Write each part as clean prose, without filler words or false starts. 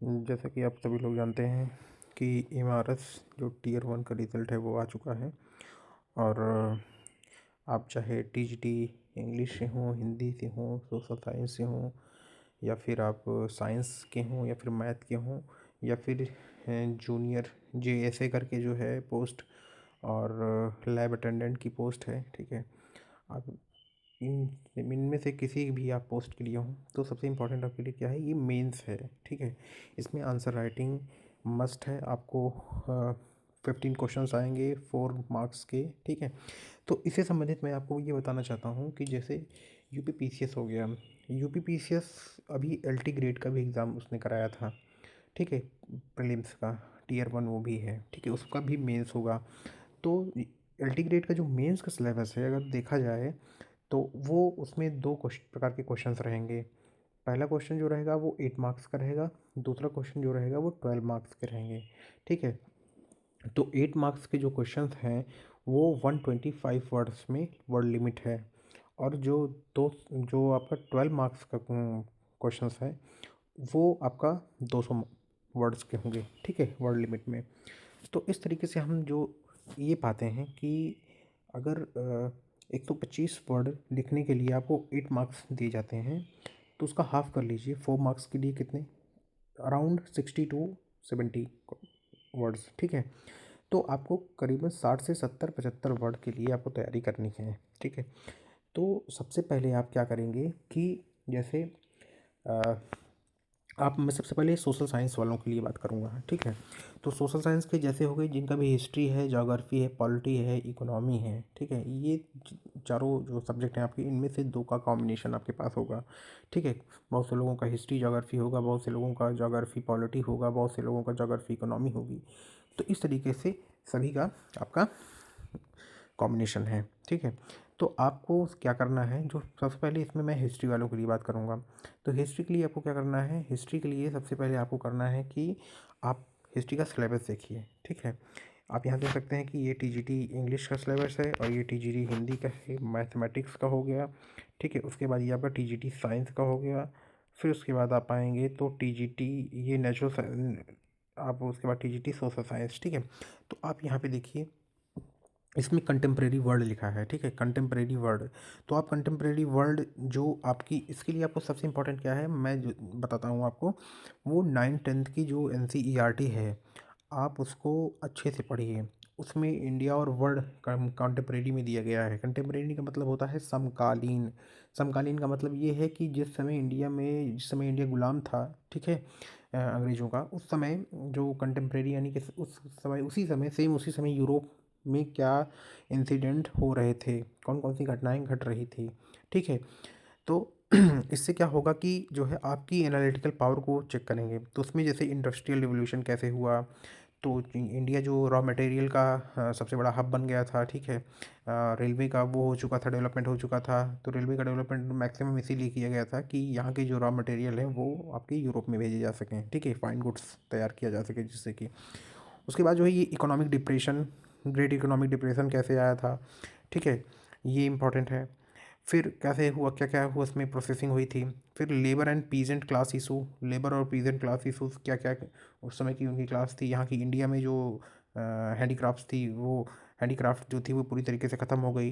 जैसा कि आप सभी लोग जानते हैं कि एमआरएस जो टीयर वन का रिज़ल्ट है वो आ चुका है। और आप चाहे टीजीटी इंग्लिश से हों, हिंदी से हों, सोशल साइंस से हों, या फिर आप साइंस के हों, या फिर मैथ के हों, या फिर जूनियर जेएसए करके जो है पोस्ट, और लैब अटेंडेंट की पोस्ट है, ठीक है। आप इन इनमें से किसी भी आप पोस्ट के लिए हों, तो सबसे इम्पोर्टेंट आपके लिए क्या है, ये मेंस है, ठीक है। इसमें आंसर राइटिंग मस्ट है आपको। 15 क्वेश्चंस आएंगे 4 मार्क्स के, ठीक है। तो इससे संबंधित मैं आपको ये बताना चाहता हूँ कि जैसे यूपीपीसीएस हो गया। यूपीपीसीएस अभी एलटी ग्रेड का भी एग्ज़ाम उसने कराया था, ठीक है, प्रीलिम्स का। टीयर वन वो भी है, ठीक है, उसका भी मेंस होगा। तो एलटी ग्रेड का जो मेंस का सिलेबस है, अगर देखा जाए तो वो उसमें दो प्रकार के क्वेश्चंस रहेंगे। पहला क्वेश्चन जो रहेगा वो 8 मार्क्स का रहेगा। दूसरा क्वेश्चन जो रहेगा वो 12 मार्क्स के रहेंगे, ठीक है। तो 8 मार्क्स के जो क्वेश्चंस हैं वो 125 वर्ड्स में वर्ड लिमिट है। और जो आपका 12 मार्क्स का क्वेश्चंस है वो आपका 200 वर्ड्स के होंगे, ठीक है, वर्ड लिमिट में। तो इस तरीके से हम जो ये पाते हैं कि अगर 125 वर्ड लिखने के लिए आपको 8 मार्क्स दिए जाते हैं, तो उसका हाफ कर लीजिए। 4 मार्क्स के लिए कितने, अराउंड 60 to 70 वर्ड्स, ठीक है। तो आपको करीबन 60 से 70 75 वर्ड के लिए आपको तैयारी करनी है, ठीक है। तो सबसे पहले आप क्या करेंगे कि जैसे अ, आप मैं सबसे पहले सोशल साइंस वालों के लिए बात करूँगा, ठीक है। तो सोशल साइंस के जैसे हो गए जिनका भी हिस्ट्री है, ज्योग्राफी है, पॉलिटी है, इकोनॉमी है, ठीक है। ये चारों जो सब्जेक्ट हैं आपके, इनमें से दो का कॉम्बिनेशन आपके पास होगा, ठीक है। बहुत से लोगों का हिस्ट्री ज्योग्राफी होगा, बहुत से लोगों का ज्योग्राफी पॉलिटी होगा, बहुत से लोगों का ज्योग्राफी इकोनॉमी होगी। तो इस तरीके से सभी का आपका कॉम्बिनेशन है, ठीक है। तो आपको क्या करना है, जो सबसे पहले इसमें मैं हिस्ट्री वालों के लिए बात करूँगा। तो हिस्ट्री के लिए आपको क्या करना है, हिस्ट्री के लिए सबसे पहले आपको करना है कि आप हिस्ट्री का सिलेबस देखिए, ठीक है। आप यहाँ देख सकते हैं कि ये टीजीटी इंग्लिश का सिलेबस है, और ये टीजीटी हिंदी का है, मैथमेटिक्स का हो गया, ठीक है। उसके बाद ये आपका टीजीटी साइंस का हो गया। फिर उसके बाद आप आएंगे तो टीजीटी ये नेचुरल, आप उसके बाद टीजीटी सोशल साइंस, ठीक है। तो आप यहाँ पे देखिए, इसमें कंटेम्प्रेरी वर्ड लिखा है, ठीक है, कंटेम्प्रेरी वर्ड। तो आप कंटेम्प्रेरी वर्ड जो आपकी, इसके लिए आपको सबसे इम्पोर्टेंट क्या है मैं जो बताता हूँ आपको, वो 9th 10th की जो एनसीईआरटी है, आप उसको अच्छे से पढ़िए। उसमें इंडिया और वर्ल्ड कंटेम्प्रेरी में दिया गया है। कंटेम्प्रेरी का मतलब होता है समकालीन। समकालीन का मतलब ये है कि जिस समय इंडिया गुलाम था, ठीक है, अंग्रेज़ों का, उस समय जो कंटेम्प्रेरी यानी कि उस समय, उसी समय, सेम उसी समय यूरोप में क्या इंसिडेंट हो रहे थे, कौन कौन सी घटनाएं घट रही थी, ठीक है। तो इससे क्या होगा कि जो है आपकी एनालिटिकल पावर को चेक करेंगे। तो उसमें जैसे इंडस्ट्रियल रिवोल्यूशन कैसे हुआ, तो इंडिया जो रॉ मटेरियल का सबसे बड़ा हब बन गया था, ठीक है। रेलवे का वो हो चुका था, डेवलपमेंट हो चुका था। तो रेलवे का डेवलपमेंट मैक्सिमम इसीलिए किया गया था कि यहाँ के जो रॉ मटेरियल हैं वो आपके यूरोप में भेजे जा सकें, ठीक है, फाइन गुड्स तैयार किया जा सके जिससे कि। उसके बाद जो है ये economic depression, great economic depression कैसे आया था, ठीक है, ये इम्पोर्टेंट है। फिर कैसे हुआ, क्या क्या हुआ, उसमें प्रोसेसिंग हुई थी। फिर labour and peasant class issue, labour और पीजेंट क्लास इशूज़ क्या क्या उस समय की उनकी क्लास थी। यहाँ की इंडिया में जो हैंडीक्राफ्ट्स थी, वो हैंडीक्राफ्ट जो थी वो पूरी तरीके से ख़त्म हो गई।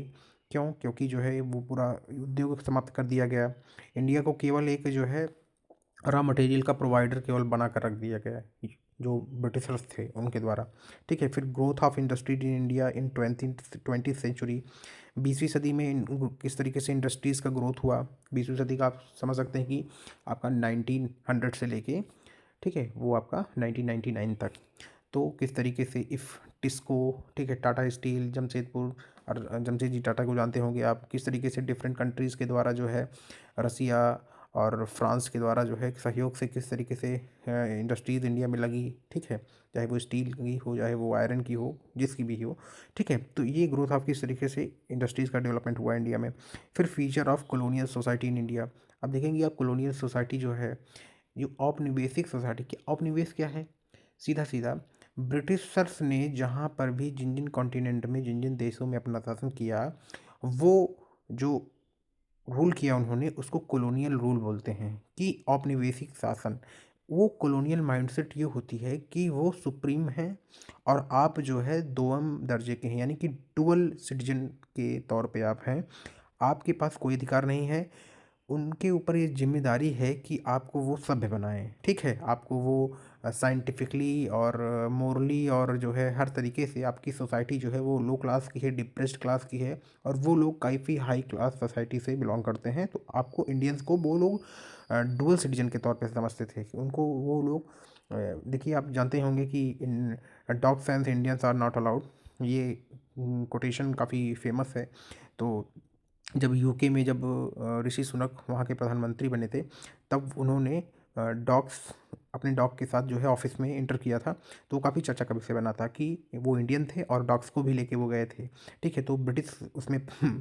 क्यों, क्योंकि जो है वो पूरा उद्योग समाप्त कर दिया गया। इंडिया को केवल एक जो है रॉ मटेरियल का प्रोवाइडर केवल बना कर रख दिया गया है, जो ब्रिटिशर्स थे उनके द्वारा, ठीक है। फिर growth of industry in India in 20th 20th century, 20वीं सदी में किस तरीके से इंडस्ट्रीज़ का ग्रोथ हुआ। 20वीं सदी का आप समझ सकते हैं कि आपका 1900 से लेके, ठीक है, वो आपका 1999 तक। तो किस तरीके से इफ़ टिस्को, ठीक है, टाटा स्टील, जमशेदपुर, और जमशेदजी टाटा को जानते होंगे आप, किस तरीके से डिफरेंट कंट्रीज़ के द्वारा जो है, रसिया और फ्रांस के द्वारा जो है सहयोग से किस तरीके से इंडस्ट्रीज़ इंडिया में लगी, ठीक है। चाहे वो स्टील की हो, चाहे वो आयरन की हो, जिसकी भी हो, ठीक है। तो ये ग्रोथ ऑफ किस तरीके से इंडस्ट्रीज़ का डेवलपमेंट हुआ इंडिया में। फिर feature of colonial society in India. अब देखेंगे आप, कॉलोनियल सोसाइटी जो है, ये औपनिवेशिक सोसाइटी की, औपनिवेश क्या है, सीधा सीधा ब्रिटिशर्स ने जहाँ पर भी जिन जिन कॉन्टिनेंट में, जिन जिन देशों में अपना शासन किया, वो जो रूल किया उन्होंने, उसको कॉलोनियल रूल बोलते हैं, कि औपनिवेशिक शासन। वो कॉलोनियल माइंडसेट ये होती है कि वो सुप्रीम है और आप जो है दोम दर्जे के हैं, यानी कि डुअल सिटीजन के तौर पे आप हैं। आपके पास कोई अधिकार नहीं है। उनके ऊपर ये ज़िम्मेदारी है कि आपको वो सभ्य बनाएँ, ठीक है? आपको वो साइंटिफिकली और मोरली और जो है हर तरीके से आपकी सोसाइटी जो है वो लो क्लास की है, डिप्रेस्ड क्लास की है और वो लोग काफ़ी हाई क्लास सोसाइटी से बिलॉन्ग करते हैं। तो आपको इंडियंस को वो लोग डुअल सिटीजन के तौर पे समझते थे कि उनको वो लोग देखिए आप जानते होंगे कि इन dogs and Indians are not allowed, ये कोटेशन काफ़ी फेमस है। तो जब यूके में जब ऋषि सुनक वहाँ के प्रधानमंत्री बने थे, तब उन्होंने डॉग्स अपने डॉग के साथ जो है ऑफिस में इंटर किया था। तो काफ़ी चर्चा का विषय बना था कि वो इंडियन थे और डॉग्स को भी लेके वो गए थे, ठीक है? तो ब्रिटिश उसमें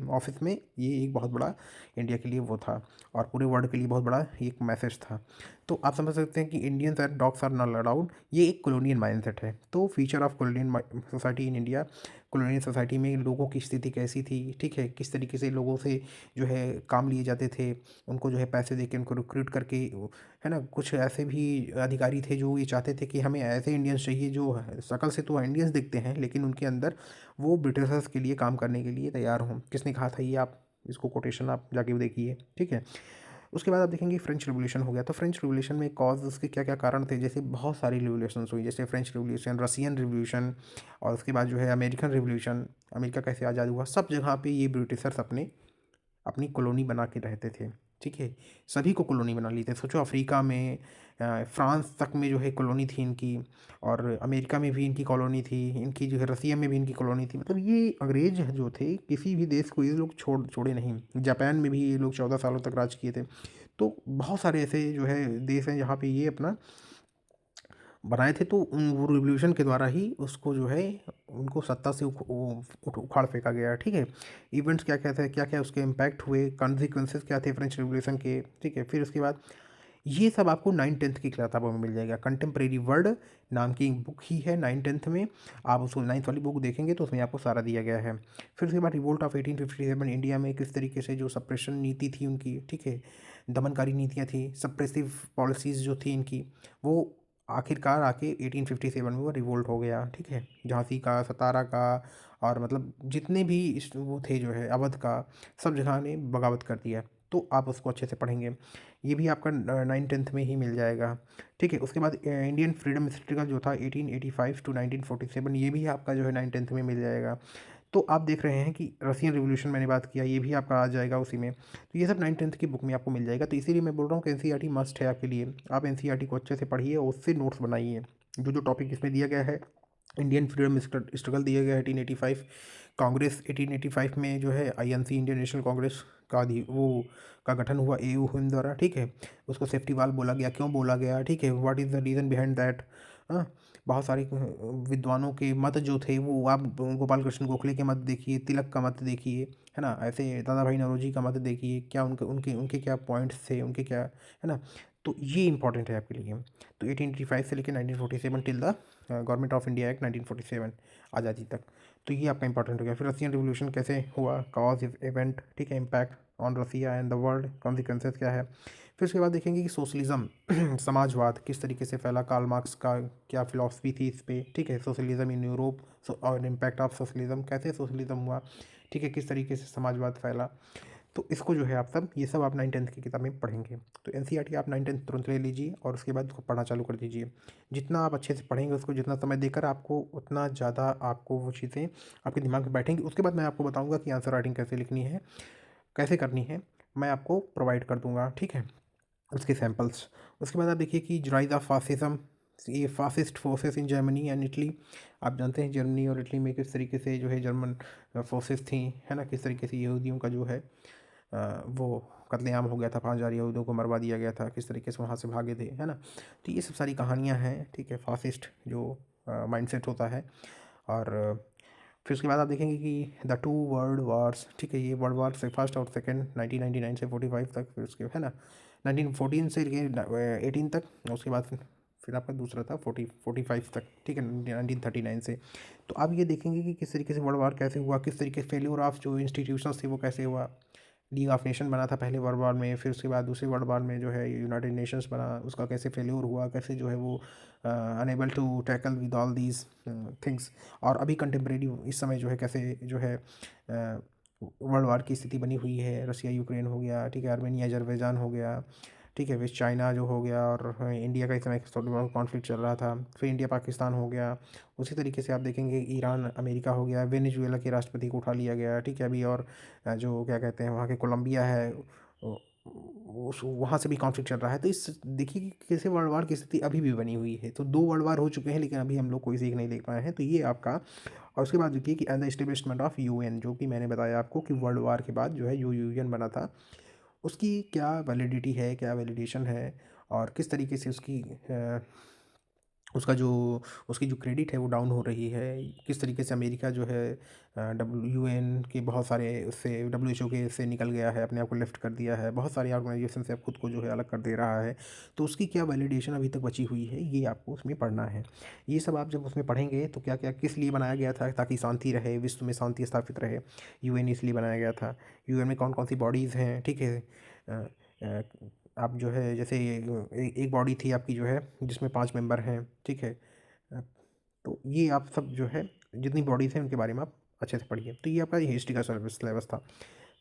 ऑफिस में ये एक बहुत बड़ा इंडिया के लिए वो था और पूरे वर्ल्ड के लिए बहुत बड़ा एक मैसेज था। तो आप समझ सकते हैं कि Indians and dogs are not allowed, ये एक कॉलोनियल माइंडसेट है। तो future of colonial society in India, colonial society में लोगों की स्थिति कैसी थी, ठीक है? किस तरीके से लोगों से जो है काम लिए जाते थे, उनको जो है पैसे दे के उनको रिक्रूट करके, है ना? कुछ ऐसे भी अधिकारी थे जो ये चाहते थे कि हमें ऐसे इंडियंस चाहिए जो शक्ल से तो इंडियंस दिखते हैं लेकिन उनके अंदर वो ब्रिटिशर्स के लिए काम करने के लिए तैयार हों। किसने कहा था ये, आप इसको कोटेशन आप जाके देखिए, ठीक है? उसके बाद आप देखेंगे फ्रेंच रिवॉल्यूशन हो गया। तो फ्रेंच रिवॉल्यूशन में कॉज उसके क्या क्या कारण थे, जैसे बहुत सारी रिवॉल्यूशंस हुई, जैसे फ्रेंच रिवॉल्यूशन, रसियन रिवॉल्यूशन और उसके बाद जो है अमेरिकन रिवॉल्यूशन। अमेरिका कैसे आज़ाद हुआ, सब जगह पे ये ब्रिटिशर्स अपने अपनी कॉलोनी बना के रहते थे, ठीक है? सभी को कॉलोनी बना ली थे। सोचो अफ्रीका में, फ्रांस तक में जो है कॉलोनी थी इनकी और अमेरिका में भी इनकी कॉलोनी थी, इनकी जो है रसिया में भी इनकी कॉलोनी थी। मतलब ये अंग्रेज जो थे किसी भी देश को ये लोग छोड़े नहीं। जापान में भी ये लोग 14 सालों तक राज किए थे। तो बहुत सारे ऐसे जो है देश हैं जहाँ पे ये अपना बनाए थे। तो वो रिवॉल्यूशन के द्वारा ही उसको जो है उनको सत्ता से उखाड़ फेंका गया, ठीक है? इवेंट्स क्या क्या थे, क्या क्या उसके इम्पैक्ट हुए, कॉन्सिक्वेंसेस क्या थे फ्रेंच रिवॉल्यूशन के, ठीक है? फिर उसके बाद ये सब आपको 9th-10th की किताबों में मिल जाएगा। कंटेम्प्रेरी वर्ल्ड नाम की एक बुक ही है 9th-10th में। आप उसको 9th वाली बुक देखेंगे तो उसमें आपको सारा दिया गया है। फिर उसके बाद रिवोल्ट ऑफ 1857 इंडिया में किस तरीके से जो सप्रेशन नीति थी उनकी, ठीक है? दमनकारी नीतियाँ थी, सप्रेसिव पॉलिसीज़ जो थी इनकी, वो आखिरकार आके 1857 में वो रिवोल्ट हो गया, ठीक है? झांसी का, सतारा का और मतलब जितने भी वो थे जो है अवध का, सब जगह ने बगावत कर दिया। तो आप उसको अच्छे से पढ़ेंगे। ये भी आपका 9th-10th में ही मिल जाएगा, ठीक है? उसके बाद इंडियन फ्रीडम स्ट्रगल जो था 1885 टू 1947, ये भी आपका जो है 9th-10th में मिल जाएगा। तो आप देख रहे हैं कि रसियन रिवॉल्यूशन मैंने बात किया, ये भी आपका आ जाएगा उसी में। तो ये सब 9th-10th की बुक में आपको मिल जाएगा। तो इसीलिए मैं बोल रहा हूँ कि एनसीईआरटी मस्ट है आपके लिए। आप एनसीईआरटी को अच्छे से पढ़िए और उससे नोट्स बनाइए। जो टॉपिक इसमें दिया गया है, इंडियन फ्रीडम स्ट्रगल दिया गया है 1885, कांग्रेस 1885 में जो है आईएनसी इंडियन नेशनल कांग्रेस का वो का गठन हुआ एयू हिंद द्वारा, ठीक है? उसको सेफ्टी वाल बोला गया, क्यों बोला गया, ठीक है? What is the reason behind that? हाँ, बहुत सारे विद्वानों के मत जो थे वो आप गोपाल कृष्ण गोखले के मत देखिए, तिलक का मत देखिए, है ना? ऐसे दादा भाई नौरोजी का मत देखिए, क्या उनके उनके उनके क्या पॉइंट्स थे, उनके क्या, है ना? तो ये इंपॉर्टेंट है आपके लिए। तो 1885 से लेकर 1947 till the government of India act 1947 आज़ादी तक। तो ये आपका इंपॉर्टेंट हो गया। फिर रसियन रिवॉल्यूशन कैसे हुआ, कॉज इवेंट, ठीक है? Impact on Russia and the world, consequences क्या है। फिर उसके बाद देखेंगे कि सोशलिज्म समाजवाद किस तरीके से फैला, कार्ल मार्क्स का क्या फिलॉसफी थी इस पे, ठीक है? सोशलिज्म इन यूरोप और इम्पैक्ट ऑफ सोशलिज्म, कैसे सोशलिज्म हुआ, ठीक है? किस तरीके से समाजवाद फैला। तो इसको जो है आप सब ये सब आप 9th-10th की किताब में पढ़ेंगे। तो एनसीईआरटी आप 9th-10th तुरंत ले लीजिए और उसके बाद उसको पढ़ना चालू कर दीजिए। जितना आप अच्छे से पढ़ेंगे उसको, जितना समय देकर आपको, उतना ज़्यादा आपको वो चीज़ें आपके दिमाग में बैठेंगी। उसके बाद मैं आपको बताऊँगा कि आंसर राइटिंग कैसे लिखनी है, कैसे करनी है, मैं आपको प्रोवाइड कर दूँगा, ठीक है? उसके सैंपल्स। उसके बाद आप देखिए कि राइज़ ऑफ फासिज़्म, ये fascist forces in Germany and Italy. आप जानते हैं जर्मनी और इटली में किस तरीके से जो है जर्मन फोर्सेस थी, है ना? किस तरीके से यहूदियों का जो है वो कत्लेआम हो गया था, 5000 यहूदियों को मरवा दिया गया था, किस तरीके से वहाँ से भागे थे, है ना? तो ये सब सारी कहानियाँ हैं, ठीक है? फासिस्ट जो माइंडसेट होता है। और फिर उसके बाद आप देखेंगे कि द टू वर्ल्ड वार्स, ठीक है? ये वर्ल्ड वार से फर्स्ट और सेकंड 1999 से 45 तक, फिर उसके, है ना? 1914 से लेके 18 तक, उसके बाद फिर आपका दूसरा था 45 तक, ठीक है? 1939 से। तो आप ये देखेंगे कि किस तरीके से वर्ल्ड वार कैसे हुआ, किस तरीके से फेल्यूर ऑफ जो इंस्टीट्यूशंस थे वो कैसे हुआ, लीग ऑफ नेशन बना था पहले वर्ल्ड वॉर में, फिर उसके बाद दूसरे वर्ल्ड वॉर में जो है यूनाइटेड नेशंस बना, उसका कैसे फेल्योर हुआ, कैसे जो है वो unable to tackle with all these things. और अभी कंटेम्प्रेरी इस समय जो है कैसे जो है वर्ल्ड वार की स्थिति बनी हुई है, रसिया यूक्रेन हो गया, ठीक है, आर्मेनिया अजरबैजान हो गया, ठीक है, वेस्ट चाइना जो हो गया, और इंडिया का इस समय कॉन्फ्लिक्ट चल रहा था, फिर इंडिया पाकिस्तान हो गया। उसी तरीके से आप देखेंगे ईरान अमेरिका हो गया, वेनेजुएला के राष्ट्रपति को उठा लिया गया, ठीक है, अभी। और जो क्या कहते हैं वहाँ के कोलंबिया है, उस वहाँ से भी कॉन्फ्लिक्ट चल रहा है। तो इस देखिए कि कैसे वर्ल्ड वार की स्थिति अभी भी बनी हुई है। तो 2 वर्ल्ड वार हो चुके हैं, लेकिन अभी हम लोग कोई सीख नहीं देख पाए हैं। तो ये आपका, और उसके बाद देखिए कि and the establishment of UN, जो कि मैंने बताया आपको कि वर्ल्ड वार के बाद जो है यूएन बना था, उसकी क्या वैलिडिटी है, क्या वैलिडेशन है, और किस तरीके से उसकी उसका जो उसकी जो क्रेडिट है वो डाउन हो रही है, किस तरीके से अमेरिका जो है यूएन के बहुत सारे उससे डब्ल्यूएचओ के से निकल गया है, अपने आप को लेफ्ट कर दिया है, बहुत सारी ऑर्गेनाइजेशन से अब खुद को जो है अलग कर दे रहा है। तो उसकी क्या वैलिडेशन अभी तक बची हुई है, ये आपको उसमें पढ़ना है। ये सब आप जब उसमें पढ़ेंगे तो क्या क्या किस लिए बनाया गया था, ताकि शांति रहे, विश्व में शांति स्थापित रहे। यूएन इसलिए बनाया गया था। यूएन में कौन कौन सी बॉडीज़ हैं, ठीक है। अ, आप जो है जैसे एक बॉडी थी आपकी जो है जिसमें 5 मेंबर हैं, ठीक है। अ, तो ये आप सब जो है जितनी बॉडीज़ हैं उनके बारे में आप अच्छे से पढ़िए। तो ये आपका हिस्ट्री का सिलेबस था।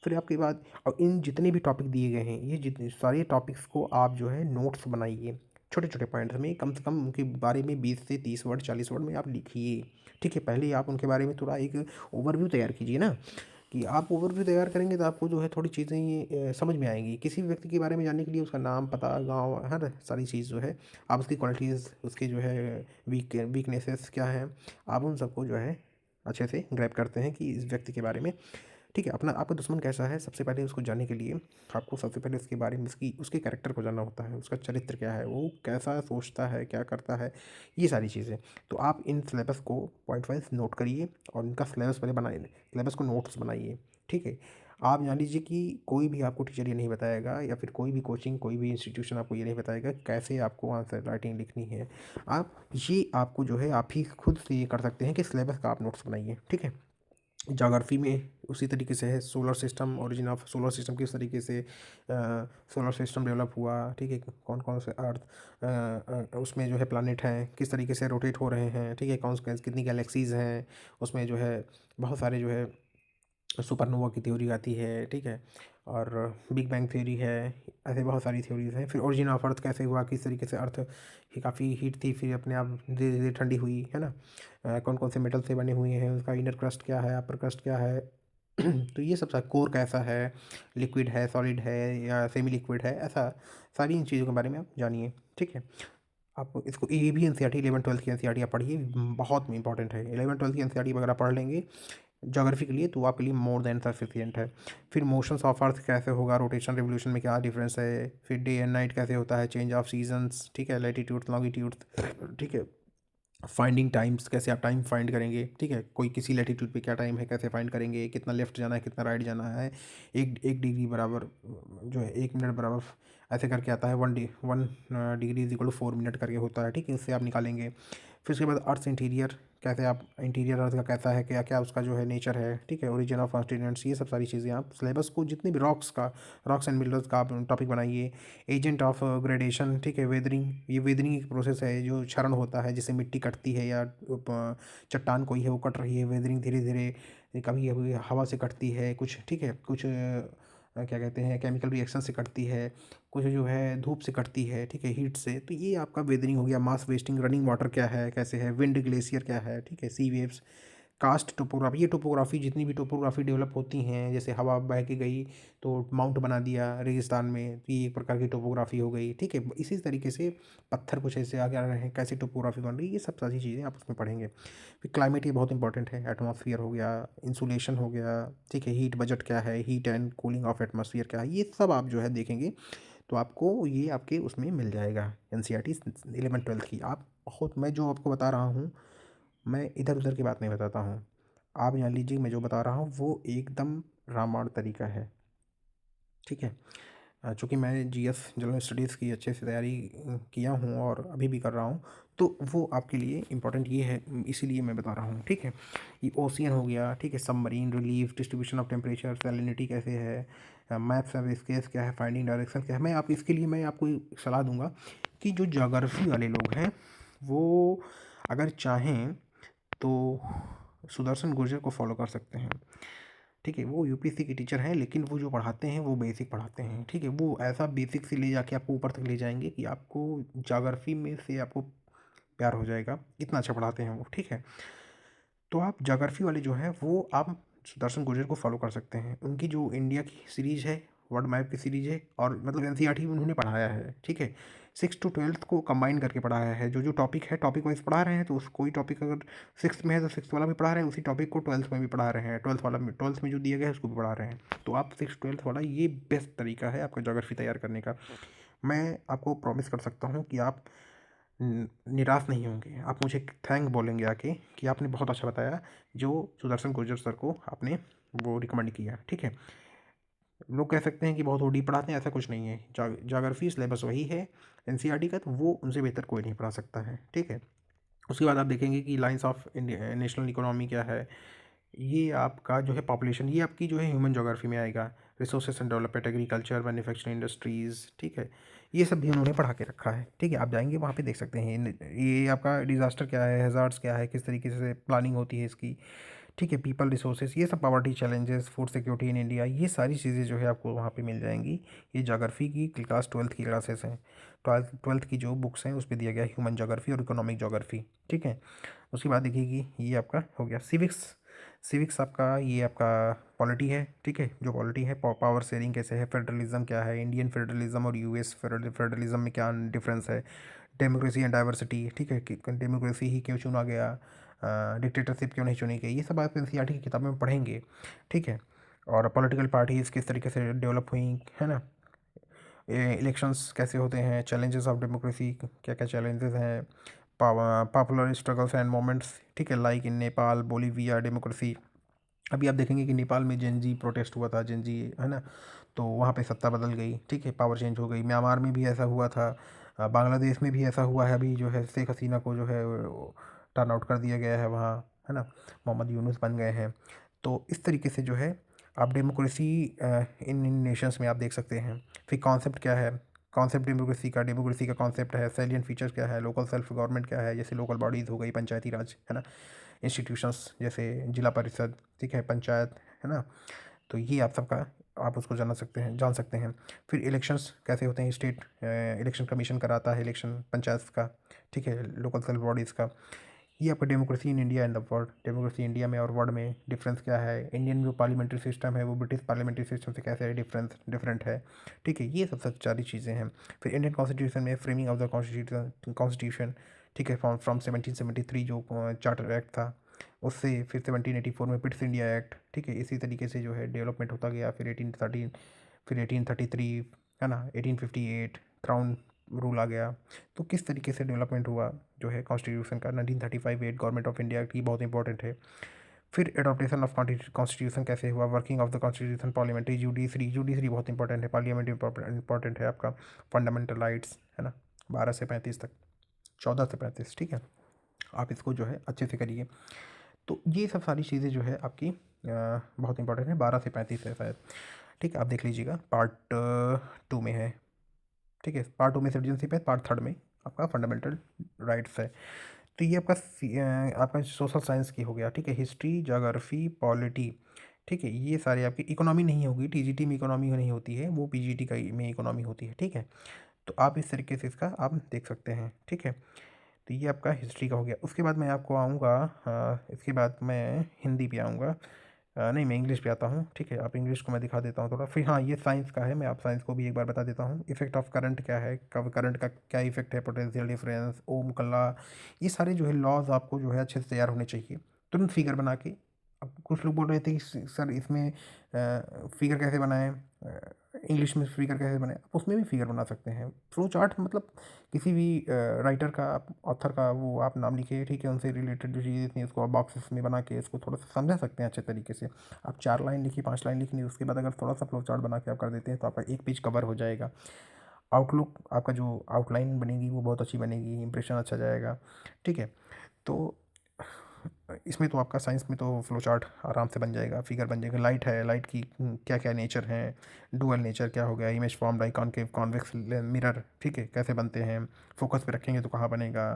फिर आपके बाद और इन जितने भी टॉपिक दिए गए हैं, ये जितने सारे टॉपिक्स को आप जो है नोट्स बनाइए, छोटे छोटे पॉइंट्स में, कम से कम उनके बारे में 20 से 30 वर्ड 40 वर्ड में आप लिखिए, ठीक है। पहले आप उनके बारे में थोड़ा एक ओवरव्यू तैयार कीजिए ना, कि आप ओवरव्यू तैयार करेंगे तो आपको जो है थोड़ी चीज़ें समझ में आएंगी। किसी भी व्यक्ति के बारे में जानने के लिए उसका नाम, पता, गांव, हर सारी चीज़ जो है, आप उसकी क्वालिटीज़, उसके जो है वीकनेसेस क्या हैं, आप उन सबको जो है अच्छे से ग्रैब करते हैं कि इस व्यक्ति के बारे में, ठीक है। अपना आपका दुश्मन कैसा है, सबसे पहले उसको जानने के लिए आपको सबसे पहले उसके बारे में, उसकी उसके कैरेक्टर को जानना होता है, उसका चरित्र क्या है, वो कैसा सोचता है, क्या करता है, ये सारी चीज़ें। तो आप इन सिलेबस को पॉइंट वाइज नोट करिए और इनका सिलेबस पहले बनाइए, सिलेबस को नोट्स बनाइए, ठीक है। आप जान लीजिए कि कोई भी आपको टीचर ये नहीं बताएगा, या फिर कोई भी कोचिंग, कोई भी इंस्टीट्यूशन आपको ये नहीं बताएगा कि कैसे आपको आंसर राइटिंग लिखनी है। आप ये आपको जो है आप ही खुद से ये कर सकते हैं कि सिलेबस का आप नोट्स बनाइए, ठीक है। ज्योग्राफी में उसी तरीके से है, solar system, origin of solar system किस तरीके से सोलर सिस्टम डेवलप हुआ, ठीक है, कौन कौन से अर्थ उसमें जो है प्लानिट हैं, किस तरीके से रोटेट हो रहे हैं, ठीक है, कौन कितनी गैलेक्सीज़ हैं उसमें जो है, बहुत सारे जो है सुपरनोवा की थ्योरी आती है, ठीक है, और बिग बैंग थ्योरी है। ऐसे बहुत सारी थ्योरीज हैं। फिर ओरिजिन ऑफ अर्थ कैसे हुआ, किस तरीके से अर्थ ही काफ़ी हीट थी, फिर अपने आप धीरे धीरे ठंडी हुई, है ना। कौन कौन से मेटल से बने हुए हैं, उसका इनर क्रस्ट क्या है, अपर क्रस्ट क्या है। तो ये सब कोर कैसा है, लिक्विड है, सॉलिड है, या सेमी लिक्विड है, ऐसा सारी इन चीज़ों के बारे में आप जानिए, ठीक है। आप इसको ये भी एनसीईआरटी 11वीं 12वीं की एनसीईआरटी आप पढ़िए, बहुत इंपॉर्टेंट है। 11वीं 12वीं की एनसीईआरटी अगर आप पढ़ लेंगे ज्योग्राफी के लिए, तो आपके लिए मोर देन सफिशिएंट है। फिर मोशंस ऑफ अर्थ कैसे होगा, रोटेशन रिवोल्यूशन में क्या डिफरेंस है, फिर डे एंड नाइट कैसे होता है, चेंज ऑफ सीजन्स, ठीक है, लैटिट्यूड लॉन्गिट्यूड, ठीक है। फाइंडिंग टाइम्स, कैसे आप टाइम फाइंड करेंगे, ठीक है, कोई किसी लैटिट्यूड पे क्या टाइम है, कैसे फाइंड करेंगे, कितना लेफ्ट जाना है, कितना राइट जाना है, एक डिग्री बराबर जो है 1 मिनट बराबर, ऐसे करके आता है, 1 degree is equal to 4 minute करके होता है, ठीक है, उससे आप निकालेंगे। फिर उसके बाद अर्थ इंटीरियर, कैसे आप इंटीरियर अर्थ का कैसा है, क्या क्या उसका जो है नेचर है, ठीक है, ओरिजिन ऑफ कॉन्टिनेंट्स, ये सब सारी चीज़ें आप सिलेबस को जितने भी रॉक्स एंड मिनरल्स का आप टॉपिक बनाइए। एजेंट ऑफ ग्रेडेशन, ठीक है, वेदरिंग, ये वेदरिंग एक प्रोसेस है जो क्षरण होता है, जिससे मिट्टी कटती है, या चट्टान कोई है वो कट रही है, वेदरिंग धीरे धीरे, कभी कभी हवा से कटती है कुछ, ठीक है, कुछ क्या कहते हैं केमिकल रिएक्शन से कटती है, कुछ जो है धूप से कटती है, ठीक है, हीट से। तो ये आपका वेदरिंग हो गया। मास वेस्टिंग, रनिंग वाटर क्या है, कैसे है, विंड ग्लेशियर क्या है, ठीक है, सी वेव्स, कास्ट टोपोग्राफी, ये टोपोग्राफी जितनी भी टोपोग्राफी डेवलप होती हैं, जैसे हवा बह के गई तो माउंट बना दिया रेगिस्तान में, तो ये एक प्रकार की टोपोग्राफी हो गई, ठीक है। इसी तरीके से पत्थर कुछ ऐसे आगे आ रहे हैं, कैसे टोपोग्राफी बन रही है, ये सब सारी चीज़ें आप उसमें पढ़ेंगे। फिर क्लाइमेट, ये बहुत इंपॉर्टेंट है, एटमॉस्फेयर हो गया, इंसुलेशन हो गया, ठीक है, हीट बजट क्या है, heat and cooling of atmosphere क्या है, ये सब आप जो है देखेंगे तो आपको ये आपके उसमें मिल जाएगा। एनसीईआरटी 11वीं 12वीं की आप बहुत, मैं जो आपको बता रहा हूँ, मैं इधर उधर की बात नहीं बताता हूँ। आप जान लीजिए मैं जो बता रहा हूँ वो एकदम रामायण तरीका है, ठीक है। चूँकि मैं जीएस जनरल स्टडीज़ की अच्छे से तैयारी किया हूँ और अभी भी कर रहा हूँ, तो वो आपके लिए इम्पोर्टेंट ये है, इसीलिए मैं बता रहा हूँ, ठीक है। ये ओशियन हो गया, ठीक है, submarine relief, distribution of temperature, salinity कैसे है, मैप्स एंड स्केल्स क्या है, फाइंडिंग डायरेक्शन क्या है। मैं आप इसके लिए मैं आपको सलाह दूंगा कि जो ज्योग्राफी वाले लोग हैं वो अगर चाहें तो सुदर्शन गुर्जर को फॉलो कर सकते हैं, ठीक है। वो यूपीएससी के टीचर हैं, लेकिन वो जो पढ़ाते हैं वो बेसिक पढ़ाते हैं, ठीक है। वो ऐसा बेसिक से ले जाके आपको ऊपर तक ले जाएंगे कि आपको ज्योग्राफी में से आपको प्यार हो जाएगा, इतना अच्छा पढ़ाते हैं वो, ठीक है। तो आप ज्योग्राफी वाले जो हैं वो आप सुदर्शन गुर्जर को फॉलो कर सकते हैं। उनकी जो इंडिया की सीरीज़ है, वर्ल्ड मैप की सीरीज़ है, और मतलब एनसीईआरटी में उन्होंने पढ़ाया है, ठीक है। 6 to 12 को कंबाइन करके पढ़ाया है। जो जो टॉपिक है टॉपिक वाइज पढ़ा रहे हैं, तो उस कोई टॉपिक अगर सिक्स में है तो सिक्स वाला भी पढ़ा रहे हैं, उसी टॉपिक को ट्वेल्थ में भी पढ़ा रहे हैं, ट्वेल्थ में जो दिया गया है उसको भी पढ़ा रहे हैं। तो आप 6 12 वाला ये बेस्ट तरीका है आपका ज्योग्राफी तैयार करने का। मैं आपको प्रॉमिस कर सकता हूँ कि आप निराश नहीं होंगे। आप मुझे थैंक बोलेंगे आके कि आपने बहुत अच्छा बताया, जो सुदर्शन गुर्जर सर को आपने वो रिकमेंड किया, ठीक है। लोग कह सकते हैं कि बहुत ओडी पढ़ाते हैं, ऐसा कुछ नहीं है। ज्योग्राफी सिलेबस वही है एनसीईआरटी का, तो वो उनसे बेहतर कोई नहीं पढ़ा सकता है, ठीक है। उसके बाद आप देखेंगे कि लाइंस ऑफ नेशनल इकोनॉमी क्या है। ये आपका जो है पॉपुलेशन, ये आपकी जो है ह्यूमन ज्योग्राफी में आएगा। Resources and development, agriculture, manufacturing industries, ठीक है। ये सब भी उन्होंने पढ़ा के रखा है, ठीक है। आप जाएंगे वहाँ पे देख सकते हैं ये आपका डिज़ास्टर क्या है, हैज़ार्ड्स क्या है, किस तरीके से प्लानिंग होती है इसकी, ठीक है। पीपल रिसोर्सेज, ये सब poverty challenges, food security in India, ये सारी चीज़ें जो है आपको वहाँ पे मिल जाएंगी। ये ज्योग्राफी की क्लास ट्वेल्थ की क्लासेस हैं। ट्वेल्थ की जो बुक्स हैं उस पर दिया गया है ह्यूमन ज्योग्राफी और इकोनॉमिक ज्योग्राफी, ठीक है। उसके बाद देखिए कि ये आपका हो गया सिविक्स। सिविक्स आपका ये आपका पॉलिटी है, ठीक है। जो पॉलिटी है, पावर शेयरिंग कैसे है, फेडरलिज्म क्या है, इंडियन फेडरलिज्म और यूएस फेडरलिज्म में क्या डिफरेंस है, डेमोक्रेसी एंड डाइवर्सिटी, ठीक है। कि डेमोक्रेसी ही क्यों चुना गया, डिक्टेटरशिप क्यों नहीं चुनी गई, ये सब आप एनसीईआरटी की किताबों में पढ़ेंगे, ठीक है। और पॉलिटिकल पार्टीज़ किस तरीके से डेवलप हुई, है ना। इलेक्शंस कैसे होते हैं, चैलेंजेस ऑफ डेमोक्रेसी, क्या क्या चैलेंजेस हैं, पॉपुलर स्ट्रगल्स एंड मोमेंट्स, ठीक है। Like in Nepal, Bolivia, democracy. अभी आप देखेंगे कि नेपाल में जेनजी प्रोटेस्ट हुआ था, जेनजी, है ना। तो वहाँ पे सत्ता बदल गई, ठीक है, पावर चेंज हो गई। म्यांमार में भी ऐसा हुआ था, बांग्लादेश में भी ऐसा हुआ है। अभी जो है शेख हसीना को जो है टर्न आउट कर दिया गया है वहाँ, है ना। मोहम्मद यूनुस बन गए हैं। तो इस तरीके से जो है आप डेमोक्रेसी इन नेशंस में आप देख सकते हैं। फिर कॉन्सेप्ट क्या है, कॉन्सेप्ट डेमोक्रेसी का कॉन्सेप्ट है, सैलियन फीचर्स क्या है, लोकल सेल्फ गवर्नमेंट क्या है, जैसे लोकल बॉडीज़ हो गई, पंचायती राज, है ना, इंस्टीट्यूशंस जैसे जिला परिषद, ठीक है, पंचायत, है ना। तो ये आप सबका आप उसको जान सकते हैं। फिर इलेक्शंस कैसे होते हैं, स्टेट इलेक्शन कमीशन कराता है इलेक्शन पंचायत का, ठीक है, लोकल सेल्फ बॉडीज़ का। ये आपका democracy in India and the world, democracy India में और वर्ल्ड में डिफरेंस क्या है, इंडियन जो पार्लियामेंट्री सिस्टम है वो ब्रिटिश पार्लियामेंट्री सिस्टम से कैसे डिफरेंट है, ठीक है। ये सब सारी चीज़ें हैं। फिर इंडियन कॉन्स्टिट्यूशन में फ्रेमिंग ऑफ द कॉन्स्टिट्यूशन, ठीक है, फ्रॉम 1773 जो चार्टर एक्ट था, उससे फिर 1784 में पिट्स इंडिया एक्ट, ठीक है। इसी तरीके से जो है डेवलपमेंट होता गया। फिर 1813, फिर 1833, है ना, 1858 क्राउन रूल आ गया। तो किस तरीके से डेवलपमेंट हुआ जो है कॉन्स्टिट्यूशन का, 1935 8 गवर्नमेंट ऑफ इंडिया की बहुत इंपॉर्टेंट है। फिर एडॉप्टेशन ऑफ कॉन्स्टिट्यूशन कैसे हुआ, working of the constitution, parliamentary judiciary बहुत इंपॉर्टेंट है, पार्लियामेंट इंपॉर्टेंट है आपका, फंडामेंटल राइट्स, है ना, 12 से 35 तक, 14 से 35, ठीक है। आप इसको जो है अच्छे से करिए। तो ये सब सारी चीज़ें जो है आपकी बहुत इंपॉर्टेंट है, 12 से 35 है शायद, ठीक है। आप देख लीजिएगा, पार्ट 2 में है, ठीक है। पार्ट 2 में सिटीजनशिप है, पार्ट 3 में आपका फंडामेंटल राइट्स है। तो ये आपका आपका सोशल साइंस की हो गया, ठीक है। हिस्ट्री, ज्योग्राफी, पॉलिटी, ठीक है। ये सारे आपकी इकोनॉमी नहीं होगी, टीजीटी में इकोनॉमी नहीं होती है, वो पीजीटी का में इकोनॉमी होती है, ठीक है। तो आप इस तरीके से इसका आप देख सकते हैं, ठीक है। तो ये आपका हिस्ट्री का हो गया। उसके बाद मैं आपको आऊँगा, इसके बाद मैं हिंदी पे आऊँगा, नहीं मैं इंग्लिश पे आता हूँ, ठीक है। आप इंग्लिश को मैं दिखा देता हूँ थोड़ा। फिर हाँ, ये साइंस का है, मैं आप साइंस को भी एक बार बता देता हूँ। इफेक्ट ऑफ करंट क्या है, कब करंट का क्या इफेक्ट है, पोटेंशियल डिफरेंस, ओम कल्ला, ये सारे जो है लॉज आपको जो है अच्छे से तैयार होने चाहिए, तुरंत फिगर बना के। अब कुछ लोग बोल रहे थे कि सर इसमें फिगर कैसे बनाएं, इंग्लिश में फिगर कैसे बने, आप उसमें भी फिगर बना सकते हैं। फ्लो चार्ट मतलब किसी भी राइटर का, ऑथर का वो आप नाम लिखिए, ठीक है, उनसे रिलेटेड जो चीज़ें थी उसको आप बॉक्सेस में बना के इसको थोड़ा सा समझा सकते हैं अच्छे तरीके से। आप 4 लाइन लिखिए, 5 लाइन लिखनी, उसके बाद अगर थोड़ा सा फ्लो चार्ट बना के आप कर देते हैं तो आपका एक पेज कवर हो जाएगा। आउटलुक आपका जो आउटलाइन बनेगी वो बहुत अच्छी बनेगी, इंप्रेशन अच्छा जाएगा, ठीक है। तो इसमें तो आपका साइंस में तो फ्लो चार्ट आराम से बन जाएगा, फिगर बन जाएगा। लाइट है, लाइट की क्या क्या नेचर है, डुअल नेचर क्या हो गया, image form like concave convex mirror, ठीक है, कैसे बनते हैं, फोकस पे रखेंगे तो कहाँ बनेगा,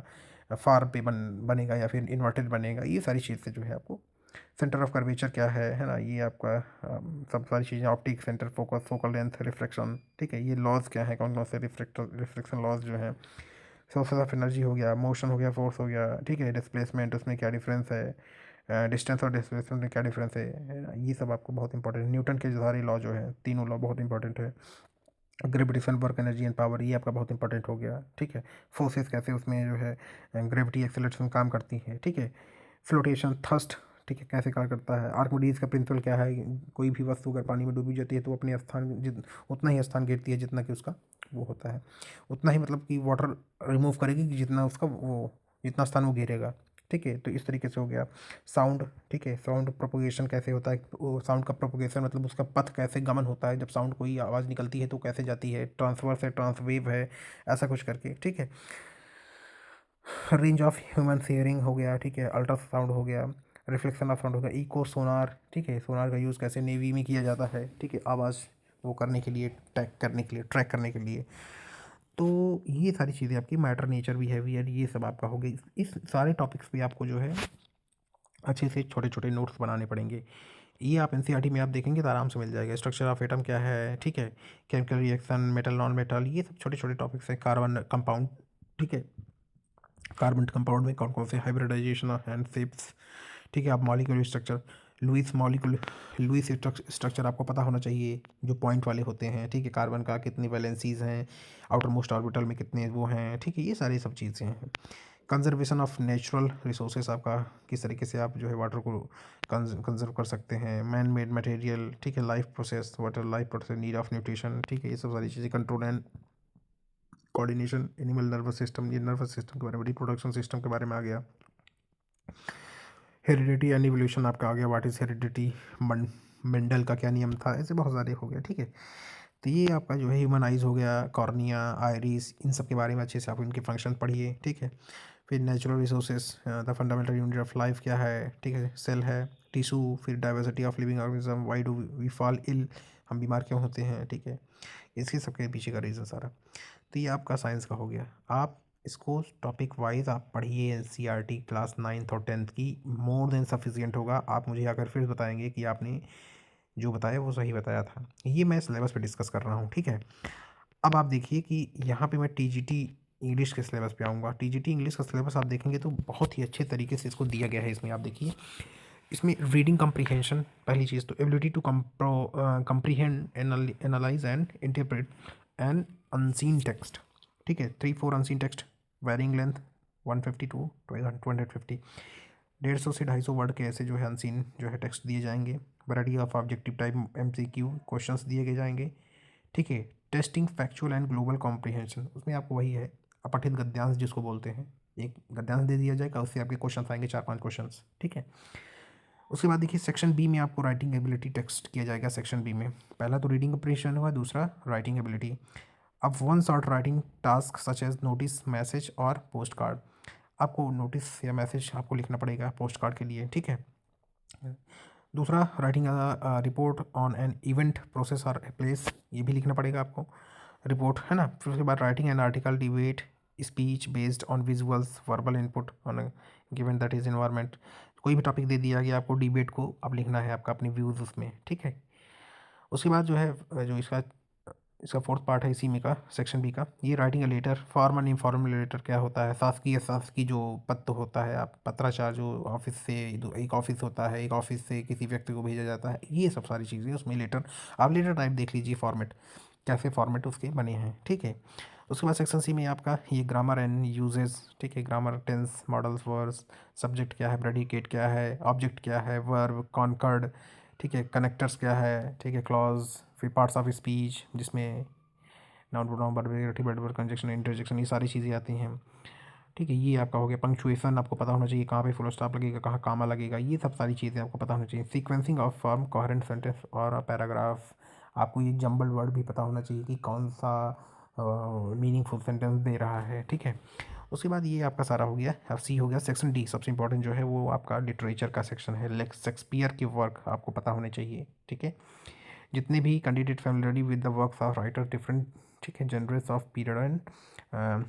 फार पे बनेगा या फिर इन्वर्टेड बनेगा, ये सारी चीज़ें जो है आपको, सेंटर ऑफ कर्वेचर क्या है ना, ये आपका सब सारी चीज़ें, optic centre, focus, focal length, reflection, ठीक है, ये लॉज क्या है, कौन कौन से रिफ्लेक्शन लॉज जो हैं, सोर्सेज ऑफ एनर्जी हो गया, मोशन हो गया, फोर्स हो गया, ठीक है, डिस्प्लेसमेंट उसमें क्या डिफरेंस है, डिस्टेंस और डिस्प्लेसमेंट में क्या डिफरेंस है ना, ये सब आपको बहुत इंपॉर्टेंट है। न्यूटन के सारे लॉ जो है, तीनों लॉ बहुत इंपॉर्टेंट है। Gravitation, work, energy and power, ये आपका बहुत इंपॉर्टेंट हो गया, ठीक है। फोर्सेस कैसे उसमें जो है ग्रेविटी एक्सेलरेशन काम करती है, ठीक है। फ्लोटेशन, थर्स्ट, ठीक है, कैसे कार्य करता है। आर्किमिडीज का प्रिंसिपल क्या है, कोई भी वस्तु अगर पानी में डूबी जाती है तो अपने स्थान उतना ही स्थान घेरती है जितना कि उसका वो होता है, उतना ही मतलब कि वाटर रिमूव करेगी कि जितना उसका वो, जितना स्थान वो घेरेगा, ठीक है। तो इस तरीके से हो गया। साउंड, ठीक है, साउंड प्रोपोगेशन कैसे होता है, वो साउंड का प्रोपोगेशन मतलब उसका पथ कैसे गमन होता है, जब साउंड कोई आवाज़ निकलती है तो कैसे जाती है, ट्रांसवर्स है, ट्रांसवेव है, ऐसा कुछ करके, ठीक है। रेंज ऑफ ह्यूमन हियरिंग हो गया, ठीक है, अल्ट्रासाउंड हो गया, रिफ्लेक्शन ऑफ साउंड हो गया, इको सोनार, ठीक है, सोनार का यूज़ कैसे नेवी में किया जाता है, ठीक है, आवाज़ वो करने के लिए, ट्रैक करने के लिए। तो ये सारी चीज़ें आपकी, मैटर, नेचर, बिहेवियर, ये सब आपका हो गई। इस सारे टॉपिक्स पे आपको जो है अच्छे से छोटे छोटे नोट्स बनाने पड़ेंगे। ये आप एनसीईआरटी में आप देखेंगे तो आराम से मिल जाएगा। स्ट्रक्चर ऑफ एटम क्या है, ठीक है, chemical reaction, metal non metal, ये सब छोटे छोटे टॉपिक्स हैं। कार्बन कंपाउंड, ठीक है, कार्बन कंपाउंड में कौन कौन से हाइब्रिडाइजेशन एंड शेप्स, ठीक है। आप मॉलिक्यूलर स्ट्रक्चर, लुईस स्ट्रक्चर आपको पता होना चाहिए, जो पॉइंट वाले होते हैं, ठीक है। कार्बन का कितनी वैलेंसीज हैं, आउटर मोस्ट ऑर्बिटल में कितने वो हैं, ठीक है, ये सारी सब चीज़ें हैं। कंजर्वेशन ऑफ नेचुरल रिसोर्सेज आपका, किस तरीके से आप जो है वाटर को कंजर्व कर सकते हैं। मैन मेड मटेरियल, ठीक है, life process, water life process, need of nutrition, ठीक है, ये सब सारी चीज़ें। Control and coordination, animal nervous system, ये नर्वस सिस्टम के बारे में, रिप्रोडक्शन सिस्टम के बारे में आ गया। हेरिडिटी एंड इवोल्यूशन आपका आ गया, व्हाट इज़ हेरिडिटी, मेंडल का क्या नियम था, ऐसे बहुत सारे हो गया, ठीक है। तो ये आपका जो है ह्यूमन आइज़ हो गया, कॉर्निया, आयरिस, इन सब के बारे में अच्छे से आप इनके फंक्शन पढ़िए, ठीक है। फिर natural resources, the fundamental unit of life क्या है, ठीक है, सेल है, टिश्यू, फिर diversity of living organism, why do we fall ill, हम बीमार क्यों होते हैं, ठीक है, इसके सबके पीछे का रीज़न सारा। तो ये आपका साइंस का हो गया। आप इसको टॉपिक वाइज आप पढ़िए, एनसीईआरटी क्लास 9th और 10th की, मोर देन सफिशिएंट होगा। आप मुझे आकर फिर बताएंगे कि आपने जो बताया वो सही बताया था। ये मैं सिलेबस पे डिस्कस कर रहा हूँ, ठीक है। अब आप देखिए कि यहाँ पे मैं टीजीटी इंग्लिश के सिलेबस पे आऊँगा। टीजीटी इंग्लिश का सिलेबस आप देखेंगे तो बहुत ही अच्छे तरीके से इसको दिया गया है। इसमें आप देखिए, इसमें रीडिंग कम्प्रीहेंशन पहली चीज़, तो ability to comprehend, analyse and interpret an unseen text, ठीक है, 3-4 unseen text, varying length 150 to 250, 150 से 250 वर्ड के ऐसे जो है अनसीन जो है टेक्स्ट दिए जाएंगे। Variety of objective type MCQ questions दिए गए जाएंगे, ठीक है। Testing factual and global comprehension, उसमें आपको वही है अपठित गद्यांश जिसको बोलते हैं, एक गद्यांश दे दिया जाएगा, उससे आपके क्वेश्चन आएंगे 4-5 क्वेश्चन, ठीक है। उसके बाद देखिए सेक्शन बी में आपको राइटिंग एबिलिटी टेस्ट किया जाएगा। सेक्शन बी में पहला तो रीडिंग कम्प्रीहेंशन होगा, दूसरा राइटिंग एबिलिटी। अब one short writing task such as notice, message और पोस्ट कार्ड, आपको नोटिस या मैसेज आपको लिखना पड़ेगा पोस्ट कार्ड के लिए, ठीक है। दूसरा writing report on an event, process और प्लेस, ये भी लिखना पड़ेगा आपको, रिपोर्ट है ना। फिर उसके बाद writing an article, debate speech based on visuals, verbal input on given that is environment, कोई भी टॉपिक दे दिया गया आपको, डिबेट को अब लिखना है आपका अपने व्यूज़ उसमें, ठीक है। उसके बाद जो है जो इसका इसका फोर्थ पार्ट है इसी में का, सेक्शन बी का, ये writing a letter, formal informal letter क्या होता है, शासकीय जो पत्र होता है, आप पत्राचार जो ऑफिस से, एक ऑफिस होता है, एक ऑफिस से किसी व्यक्ति को भेजा जाता है, ये सब सारी चीज़ें उसमें लेटर, आप लेटर टाइप देख लीजिए, फॉर्मेट कैसे फॉर्मेट उसके बने हैं, ठीक है। उसके बाद सेक्शन सी में आपका ये ग्रामर एंड यूजेस, ठीक है, grammar, tense, modals, words, subject क्या है, प्रेडिकेट क्या है, ऑब्जेक्ट क्या है, वर्ब, कॉन्कर्ड, ठीक है, कनेक्टर्स क्या है, ठीक है, क्लॉज, फिर पार्ट्स ऑफ स्पीच जिसमें noun pronoun verb conjunction interjection ये सारी चीज़ें आती हैं। ठीक है, ये आपका हो गया। पंक्चुएशन आपको पता होना चाहिए, कहाँ पे फुल स्टॉप लगेगा, कहाँ कामा लगेगा, ये सब सारी चीज़ें आपको पता होना चाहिए। Sequencing of form, coherent sentence और पैराग्राफ, आपको ये जंबल वर्ड भी पता होना चाहिए कि कौन सा मीनिंगफुल सेंटेंस दे रहा है। ठीक है, उसके बाद ये आपका सारा हो गया। अब सी हो गया। सेक्शन डी सबसे इंपॉर्टेंट जो है वो आपका लिटरेचर का सेक्शन है। शेक्सपियर के वर्क आपको पता होने चाहिए। ठीक है, जितने भी candidate familiarity with the works of writer different, ठीक है, genres of period and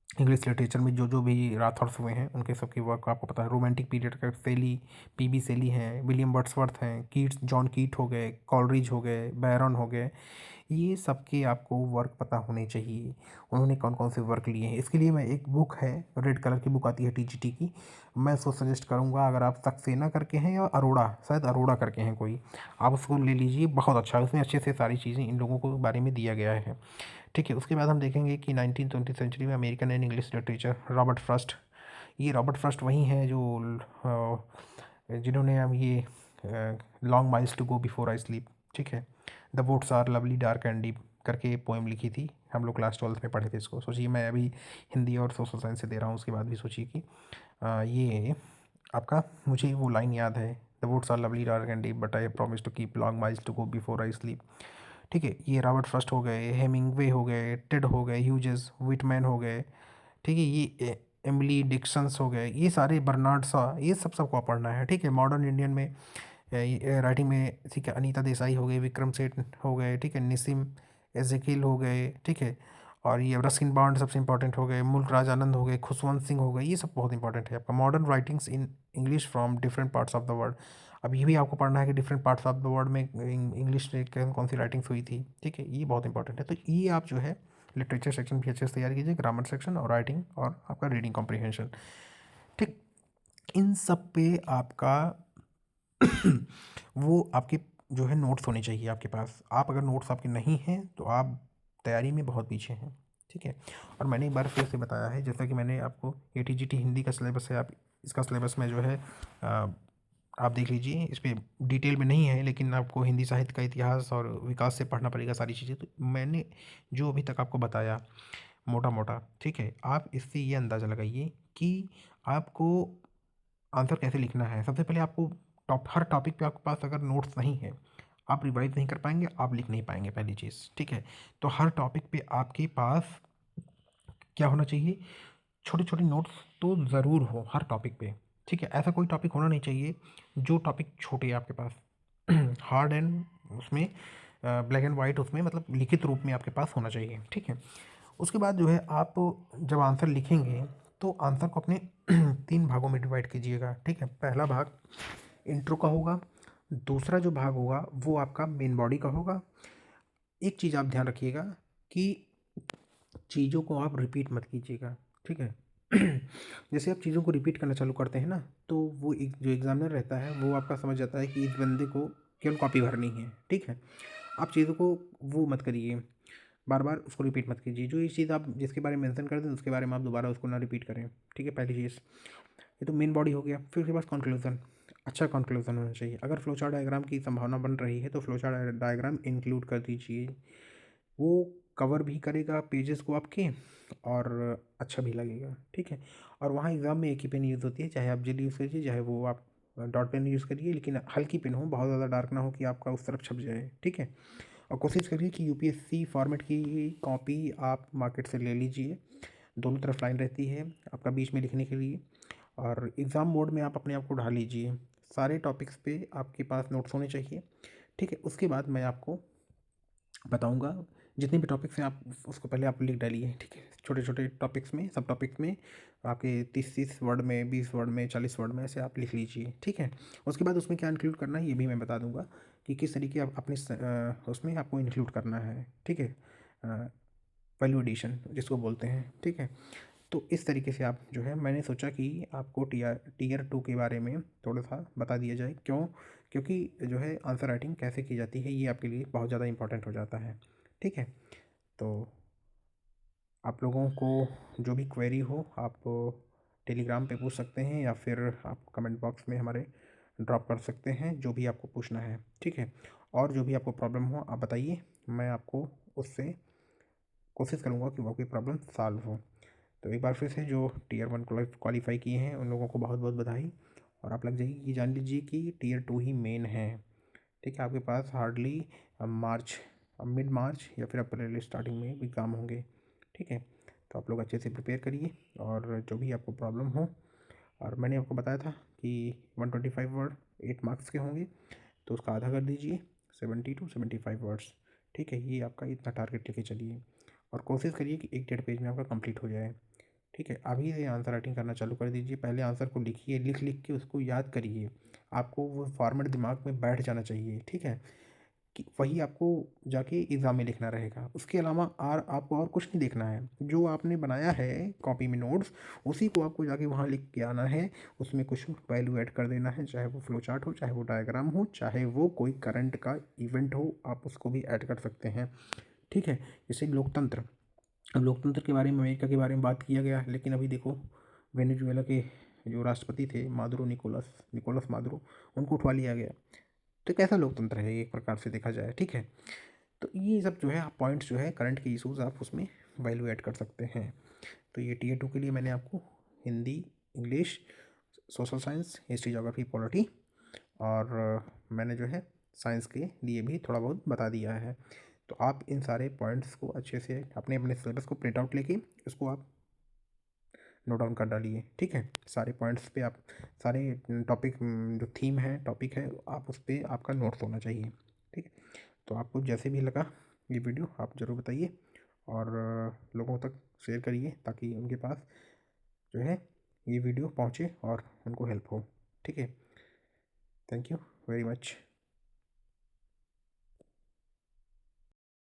English literature में जो जो भी राथर्स हुए हैं उनके सबके वर्क आपको पता है। रोमांटिक पीरियड का सेली, पीबी सेली हैं, विलियम वर्ड्सवर्थ हैं, कीट्स, जॉन कीट हो गए, कॉलरिज हो गए, बैरन हो गए, ये सबके आपको वर्क पता होने चाहिए। उन्होंने कौन कौन से वर्क लिए हैं, इसके लिए मैं एक बुक है, रेड कलर की बुक आती है टीजीटी की, मैं उसको सजेस्ट करूँगा। अगर आप सक्सेना करके हैं या अरोड़ा, शायद अरोड़ा करके हैं कोई, आप उसको ले लीजिए, बहुत अच्छा है। उसमें अच्छे से सारी चीज़ें इन लोगों को बारे में दिया गया है। ठीक है, उसके बाद हम देखेंगे कि 19वीं सेंचुरी में American and English literature, Robert Frost. ये रॉबर्ट फ्रॉस्ट वही हैं जो जिन्होंने हम ये long miles to go before I sleep, ठीक है, the woods are lovely dark and deep करके पोएम लिखी थी। हम लोग क्लास 12 में पढ़े थे इसको। सोचिए मैं अभी हिंदी और सोशल साइंस से दे रहा हूँ, उसके बाद भी सोचिए कि ये आपका, मुझे वो लाइन याद है, the woods are lovely dark and deep but I promise to keep long miles to go before I sleep. ठीक है, ये रॉबर्ट फ्रॉस्ट हो गए, हेमिंगवे हो गए, टेड हो गए, ह्यूजेस, विटमैन हो गए। ठीक है, ये एमिली डिक्सन्स हो गए, ये सारे, बर्नार्ड शॉ, ये सब सबको पढ़ना है। ठीक है, मॉडर्न इंडियन में राइटिंग में, ठीक है, अनीता देसाई हो गए, विक्रम सेठ हो गए, ठीक है, निसिम एजेकिल हो गए, ठीक है, और ये रस्किन बॉन्ड सबसे इंपॉर्टेंट हो गए, मुल्क राज आनंद हो गए, खुशवंत सिंह हो गए, ये सब बहुत इंपॉर्टेंट है आपका। Modern writings in English from different parts of the world, अब ये भी आपको पढ़ना है कि different parts of the world में इंग्लिश में कौन कौन सी राइटिंग्स हुई थी। ठीक है, ये बहुत इंपॉर्टेंट है। तो ये आप जो है लिटरेचर सेक्शन भी अच्छे से तैयार कीजिए, ग्रामर सेक्शन और राइटिंग और आपका रीडिंग कॉम्प्रिहेंशन। ठीक, इन सब पे आपका वो आपके जो है नोट्स होने चाहिए आपके पास। आप अगर नोट्स आपके नहीं हैं तो आप तैयारी में बहुत पीछे हैं। ठीक है, और मैंने एक बार फिर से बताया है, जैसा कि मैंने आपको एटीजीटी हिंदी का सिलेबस है, आप इसका सिलेबस में जो है आप देख लीजिए, इस पर डिटेल में नहीं है, लेकिन आपको हिंदी साहित्य का इतिहास और विकास से पढ़ना पड़ेगा सारी चीज़ें। तो मैंने जो अभी तक आपको बताया मोटा मोटा, ठीक है, आप इससे ये अंदाज़ा लगाइए कि आपको आंसर कैसे लिखना है। सबसे पहले आपको हर टॉपिक पे आपके पास अगर नोट्स नहीं है, आप रिवाइज नहीं कर पाएंगे, आप लिख नहीं पाएंगे, पहली चीज़। ठीक है, तो हर टॉपिक पे आपके पास क्या होना चाहिए, छोटे छोटे नोट्स तो ज़रूर हो हर टॉपिक पे। ठीक है, ऐसा कोई टॉपिक होना नहीं चाहिए जो टॉपिक छोटे है आपके पास, हार्ड एंड उसमें ब्लैक एंड वाइट, उसमें मतलब लिखित रूप में आपके पास होना चाहिए। ठीक है, उसके बाद जो है आप जब आंसर लिखेंगे तो आंसर को अपने 3 भागों में डिवाइड कीजिएगा। ठीक है, पहला भाग इंट्रो का होगा, दूसरा जो भाग होगा वो आपका मेन बॉडी का होगा। एक चीज़ आप ध्यान रखिएगा कि चीज़ों को आप रिपीट मत कीजिएगा। ठीक है, जैसे आप चीज़ों को रिपीट करना चालू करते हैं ना, तो वो एक जो एग्जामिनर रहता है वो आपका समझ जाता है कि इस बंदे को केवल कॉपी भरनी है। ठीक है, आप चीज़ों को वो मत करिए, बार बार उसको रिपीट मत कीजिए। जो ये चीज़ आप जिसके बारे में मेंशन कर दें उसके बारे में आप दोबारा उसको ना रिपीट करें। ठीक है, पहली चीज़ ये तो मेन बॉडी हो गया। फिर उसके बाद कंक्लूजन, अच्छा कंक्लूजन होना चाहिए। अगर फ्लोचार्ट डायग्राम की संभावना बन रही है तो फ्लोचार्ट डायग्राम इंक्लूड कर दीजिए, वो कवर भी करेगा पेजेस को आपके और अच्छा भी लगेगा। ठीक है, और वहाँ एग्ज़ाम में एक ही पेन यूज़ होती है, चाहे आप जेल यूज़ करिए चाहे वो आप डॉट पेन यूज़ करिए, लेकिन हल्की पेन हो, बहुत ज़्यादा डार्क ना हो कि आपका उस तरफ छप जाए। ठीक है, और कोशिश करिए कि यूपीएससी फॉर्मेट की कॉपी आप मार्केट से ले लीजिए, दोनों तरफ लाइन रहती है आपका बीच में लिखने के लिए, और एग्ज़ाम मोड में आप अपने आप को ढाल लीजिए। सारे टॉपिक्स पे आपके पास नोट्स होने चाहिए। ठीक है, उसके बाद मैं आपको बताऊंगा जितने भी टॉपिक्स हैं, आप उसको पहले आप लिख डालिए। ठीक है, छोटे छोटे टॉपिक्स में, सब टॉपिक्स में आपके 30-30 वर्ड में, 20 वर्ड में, 40 वर्ड में, ऐसे आप लिख लीजिए। ठीक है, उसके बाद उसमें क्या इंक्लूड करना है ये भी मैं बता दूंगा कि किस तरीके आप अपने उसमें आपको इंक्लूड करना है। ठीक है, वैल्यू एडिशन जिसको बोलते हैं। ठीक है, तो इस तरीके से आप जो है, मैंने सोचा कि आपको टीयर 2 के बारे में थोड़ा सा बता दिया जाए। क्यों? क्योंकि जो है आंसर राइटिंग कैसे की जाती है ये आपके लिए बहुत ज़्यादा इंपॉर्टेंट हो जाता है। ठीक है, तो आप लोगों को जो भी क्वेरी हो आप टेलीग्राम पे पूछ सकते हैं या फिर आप कमेंट बॉक्स में हमारे ड्रॉप कर सकते हैं जो भी आपको पूछना है। ठीक है, और जो भी आपको प्रॉब्लम हो आप बताइए, मैं आपको उससे कोशिश करूँगा कि वो आपकी प्रॉब्लम सॉल्व हो। तो एक बार फिर से जो टियर 1 क्वालीफाई किए हैं उन लोगों को बहुत बहुत बधाई। और आप लग जाइए, ये जान लीजिए कि टियर 2 ही मेन है। ठीक है, आपके पास हार्डली मार्च, मिड मार्च या फिर अप्रैल स्टार्टिंग में एग्ज़ाम होंगे। ठीक है, तो आप लोग अच्छे से प्रिपेयर करिए और जो भी आपको प्रॉब्लम हो। और मैंने आपको बताया था कि 125 वर्ड 8 मार्क्स के होंगे, तो उसका आधा कर दीजिए, 70 टू 75 वर्ड्स। ठीक है, ये आपका इतना टारगेट लेके चलिए और कोशिश करिए कि 1-1.5 पेज में आपका कंप्लीट हो जाए। ठीक है, अभी से आंसर राइटिंग करना चालू कर दीजिए। पहले आंसर को लिखिए, लिख लिख के उसको याद करिए। आपको वो फॉर्मेट दिमाग में बैठ जाना चाहिए। ठीक है, कि वही आपको जाके एग्ज़ाम में लिखना रहेगा। उसके अलावा और आपको और कुछ नहीं देखना है। जो आपने बनाया है कॉपी में नोट्स, उसी को आपको जाके वहाँ लिख के आना है। उसमें कुछ वैल्यू ऐड कर देना है, चाहे वो फ्लो चार्ट हो, चाहे वो डायग्राम हो, चाहे वो कोई करंट का इवेंट हो, आप उसको भी ऐड कर सकते हैं। ठीक है, जैसे लोकतंत्र। अब लोकतंत्र के बारे में, अमेरिका के बारे में बात किया गया, लेकिन अभी देखो वेनेजुएला के जो राष्ट्रपति थे मादुरो, निकोलस निकोलस मादुरो, उनको उठवा लिया गया। तो कैसा लोकतंत्र है ये एक प्रकार से देखा जाए। ठीक है, तो ये सब जो है आप पॉइंट्स जो है करंट के इशूज़ आप उसमें वैल्यू ऐड कर सकते हैं। तो ये टियर 2 के लिए मैंने आपको Hindi, English, social science, history, geography, polity और मैंने जो है साइंस के लिए भी थोड़ा बहुत बता दिया है। तो आप इन सारे पॉइंट्स को अच्छे से अपने अपने सिलेबस को प्रिंट आउट लेके इसको आप नोट डाउन कर डालिए। ठीक है, सारे पॉइंट्स पे आप सारे टॉपिक, जो थीम है, टॉपिक है, आप उस पर आपका नोट्स होना चाहिए। ठीक है, तो आपको जैसे भी लगा ये वीडियो आप ज़रूर बताइए और लोगों तक शेयर करिए ताकि उनके पास जो है ये वीडियो पहुँचे और उनको हेल्प हो। ठीक है, थैंक यू वेरी मच।